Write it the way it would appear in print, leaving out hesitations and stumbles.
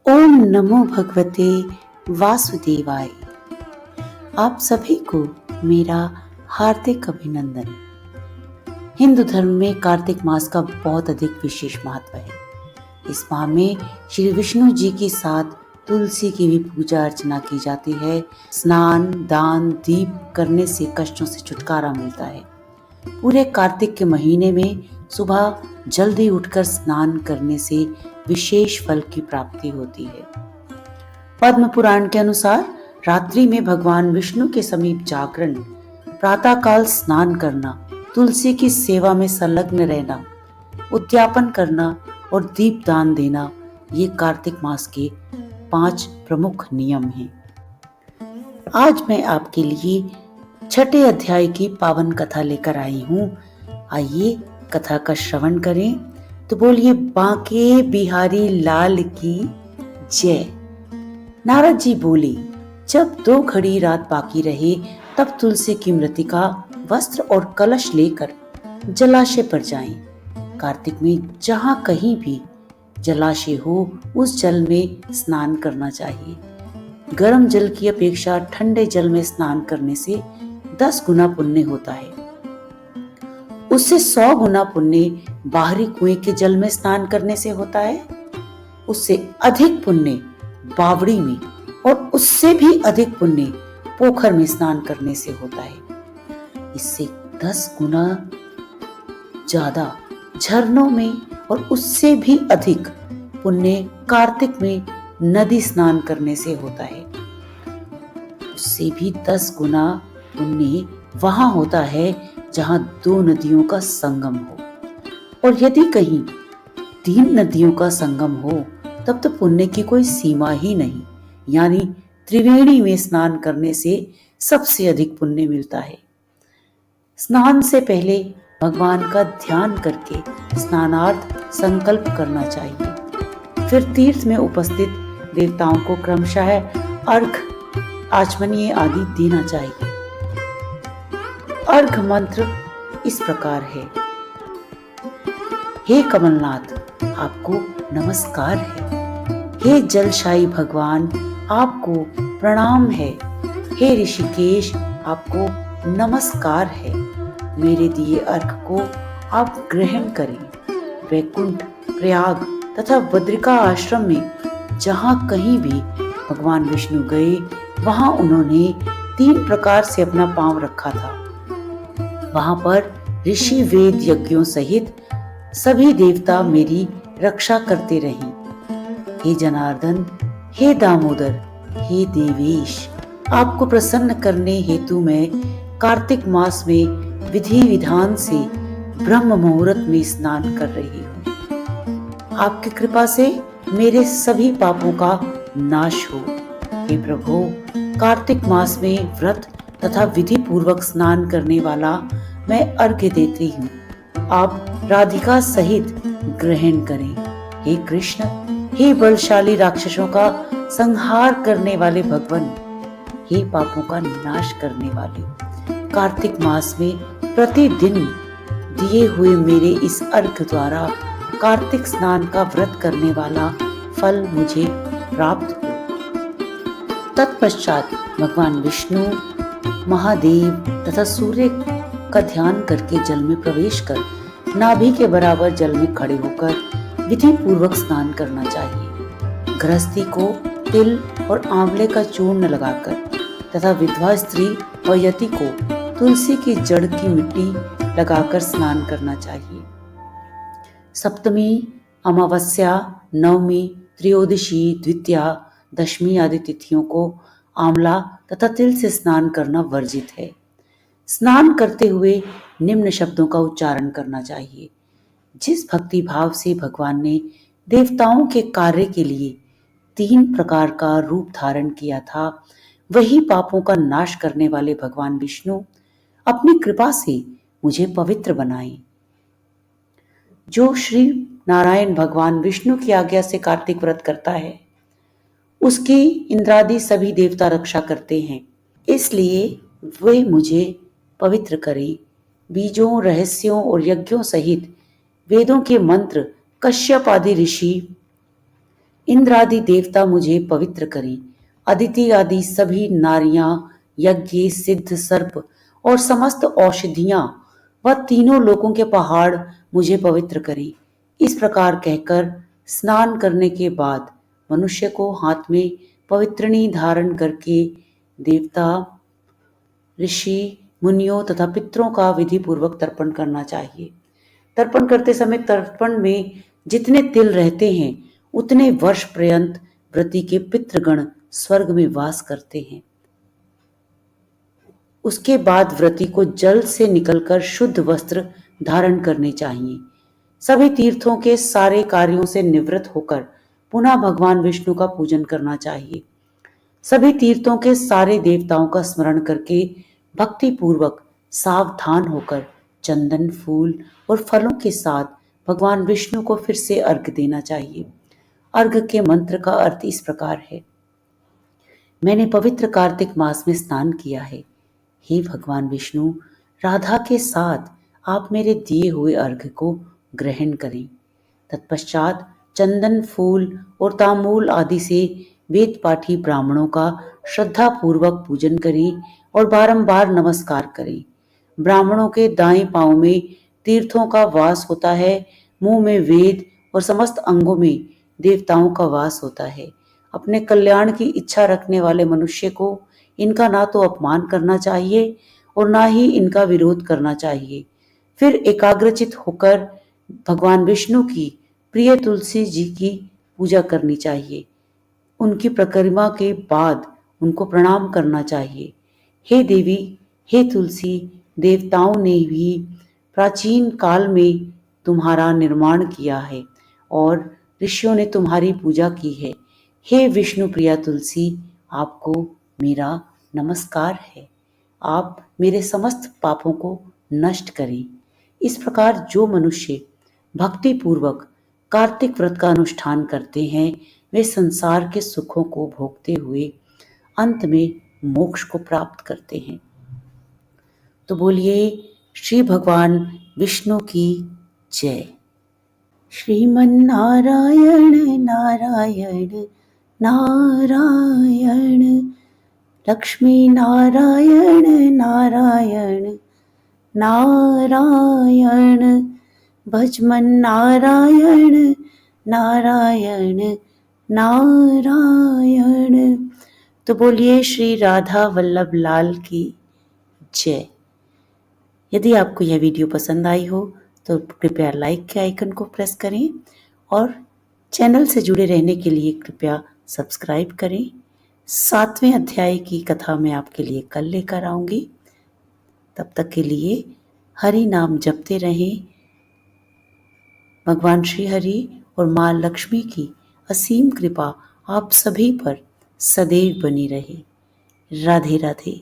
ओम नमो भगवते वासुदेवाय। आप सभी को मेरा हार्दिक अभिनंदन। हिंदू धर्म में कार्तिक मास का बहुत अधिक विशेष महत्व है। इस माह में श्री विष्णु जी के साथ तुलसी की भी पूजा अर्चना की जाती है। स्नान, दान, दीप करने से कष्टों से छुटकारा मिलता है। पूरे कार्तिक के महीने में सुबह जल्दी उठकर स्नान करने से विशेष फल की प्राप्ति होती है। पद्म पुराण के अनुसार रात्रि में भगवान विष्णु के समीप जागरण, प्रातःकाल स्नान करना, तुलसी की सेवा में संलग्न रहना, उद्यापन करना और दीप दान देना ये कार्तिक मास के 5 प्रमुख नियम हैं। आज मैं आपके लिए छठे अध्याय की पावन कथा लेकर आई हूँ। आइए कथा का श्रवण करें। तो बोलिए बांके बिहारी लाल की जय। नारद जी बोले, जब 2 घड़ी रात बाकी रहे तब तुलसी की मृतिका, वस्त्र और कलश लेकर जलाशय पर जाएं। कार्तिक में जहां कहीं भी जलाशय हो उस जल में स्नान करना चाहिए। गर्म जल की अपेक्षा ठंडे जल में स्नान करने से 10 गुना पुण्य होता है। उससे 100 गुना पुण्य बाहरी कुएं के जल में स्नान करने से होता है। उससे अधिक पुण्य बावड़ी में और उससे भी अधिक पुण्य पोखर में स्नान करने से होता है। इससे 10 गुना ज्यादा झरनों में और उससे भी अधिक पुण्य कार्तिक में नदी स्नान करने से होता है। उससे भी 10 गुना पुण्य वहां होता है जहां 2 नदियों का संगम हो। और यदि कहीं 3 नदियों का संगम हो तब तो पुण्य की कोई सीमा ही नहीं, यानी त्रिवेणी में स्नान करने से सबसे अधिक पुण्य मिलता है। स्नान से पहले भगवान का ध्यान करके स्नानार्थ संकल्प करना चाहिए। फिर तीर्थ में उपस्थित देवताओं को क्रमशः अर्घ, आचमनीय आदि देना चाहिए। अर्घ मंत्र इस प्रकार है। हे कमलनाथ, आपको नमस्कार है। हे जलशाही भगवान, आपको प्रणाम है। हे ऋषिकेश, आपको नमस्कार है। मेरे दिए अर्घ को आप ग्रहण करें। वैकुंठ, प्रयाग तथा बद्रिका आश्रम में जहां कहीं भी भगवान विष्णु गए वहां उन्होंने 3 प्रकार से अपना पांव रखा था। वहां पर ऋषि वेद यज्ञों सहित सभी देवता मेरी रक्षा करते रहे। हे जनार्दन, हे दामोदर, हे देवेश, आपको प्रसन्न करने हेतु मैं कार्तिक मास में विधि विधान से ब्रह्म मुहूर्त में स्नान कर रही हूँ। आपकी कृपा से मेरे सभी पापों का नाश हो। हे प्रभु, कार्तिक मास में व्रत तथा विधि पूर्वक स्नान करने वाला मैं अर्घ्य देती हूँ। आप राधिका सहित ग्रहण करें। हे कृष्ण, हे बलशाली राक्षसों का संहार करने वाले भगवान, हे पापों का नाश करने वाले, कार्तिक मास में प्रतिदिन दिए हुए मेरे इस अर्घ्य द्वारा कार्तिक स्नान का व्रत करने वाला फल मुझे प्राप्त हो। तत्पश्चात भगवान विष्णु, महादेव तथा सूर्य का ध्यान करके जल में प्रवेश कर नाभि के बराबर जल में खड़े होकर विधि पूर्वक स्नान करना चाहिए। गृहस्थी को तिल और आंवले का चूर्ण लगाकर तथा विधवा स्त्री और यति को तुलसी की जड़ की मिट्टी लगाकर स्नान करना चाहिए। सप्तमी, अमावस्या, नवमी, त्रयोदशी, द्वितीया, दशमी आदि तिथियों को आंवला तथा तिल से स्नान करना वर्जित है। स्नान करते हुए निम्न शब्दों का उच्चारण करना चाहिए। जिस भक्ति भाव से भगवान ने देवताओं के कार्य के लिए 3 प्रकार का रूप धारण किया था, वही पापों का नाश करने वाले भगवान विष्णु अपनी कृपा से मुझे पवित्र बनाए। जो श्री नारायण भगवान विष्णु की आज्ञा से कार्तिक व्रत करता है, उसकी इंद्रादि सभी देवता रक्षा करते हैं। इसलिए वे मुझे पवित्र करें। बीजों, रहस्यों और यज्ञों सहित वेदों के मंत्र कश्यप आदि ऋषि इंद्र आदि देवता मुझे पवित्र करें। अदिति आदि सभी नारियां, यज्ञ, सिद्ध, सर्प और समस्त औषधियां व तीनों लोकों के पहाड़ मुझे पवित्र करें। इस प्रकार कहकर स्नान करने के बाद मनुष्य को हाथ में पवित्रणी धारण करके देवता, ऋषि, मुनियों तथा पितरों का विधि पूर्वक तर्पण करना चाहिए। तर्पण करते समय तर्पण में जितने तिल रहते हैं उतने वर्ष पर्यंत व्रती के पितृगण स्वर्ग में वास करते हैं। उसके बाद व्रती को जल से निकलकर शुद्ध वस्त्र धारण करने चाहिए। सभी तीर्थों के सारे कार्यों से निवृत्त होकर पुनः भगवान विष्णु का पूजन करना चाहिए। सभी तीर्थों के सारे देवताओं का स्मरण करके भक्ति पूर्वक सावधान होकर चंदन, फूल और फलों के साथ भगवान विष्णु को फिर से अर्घ्य देना चाहिए। अर्घ्य के मंत्र का अर्थ इस प्रकार है। मैंने पवित्र कार्तिक मास में स्नान किया है। हे भगवान विष्णु, राधा के साथ आप मेरे दिए हुए अर्घ्य को ग्रहण करें। तत्पश्चात चंदन, फूल और तांबूल आदि से वेद पाठी ब्राह्मणों का श्रद्धा पूर्वक पूजन करें और बारंबार नमस्कार करें। ब्राह्मणों के दाएं पांव में तीर्थों का वास होता है, मुंह में वेद और समस्त अंगों में देवताओं का वास होता है। अपने कल्याण की इच्छा रखने वाले मनुष्य को इनका ना तो अपमान करना चाहिए और ना ही इनका विरोध करना चाहिए। फिर एकाग्रचित होकर भगवान विष्णु की प्रिय तुलसी जी की पूजा करनी चाहिए। उनकी परिक्रमा के बाद उनको प्रणाम करना चाहिए। हे देवी, हे तुलसी, देवताओं ने भी प्राचीन काल में तुम्हारा निर्माण किया है और ऋषियों ने तुम्हारी पूजा की है। हे विष्णु प्रिया तुलसी, आपको मेरा नमस्कार है। आप मेरे समस्त पापों को नष्ट करें। इस प्रकार जो मनुष्य भक्ति पूर्वक कार्तिक व्रत का अनुष्ठान करते हैं वे संसार के सुखों को भोगते हुए अंत में मोक्ष को प्राप्त करते हैं। तो बोलिए श्री भगवान विष्णु की जय। श्रीमन नारायण नारायण नारायण, लक्ष्मी नारायण नारायण नारायण, भजमन नारायण नारायण नारायण। तो बोलिए श्री राधा वल्लभ लाल की जय। यदि आपको यह वीडियो पसंद आई हो तो कृपया लाइक के आइकन को प्रेस करें और चैनल से जुड़े रहने के लिए कृपया सब्सक्राइब करें। 7वें अध्याय की कथा मैं आपके लिए कल लेकर आऊंगी। तब तक के लिए हरि नाम जपते रहें। भगवान श्री हरि और माँ लक्ष्मी की असीम कृपा आप सभी पर सदैव बनी रहे। राधे राधे।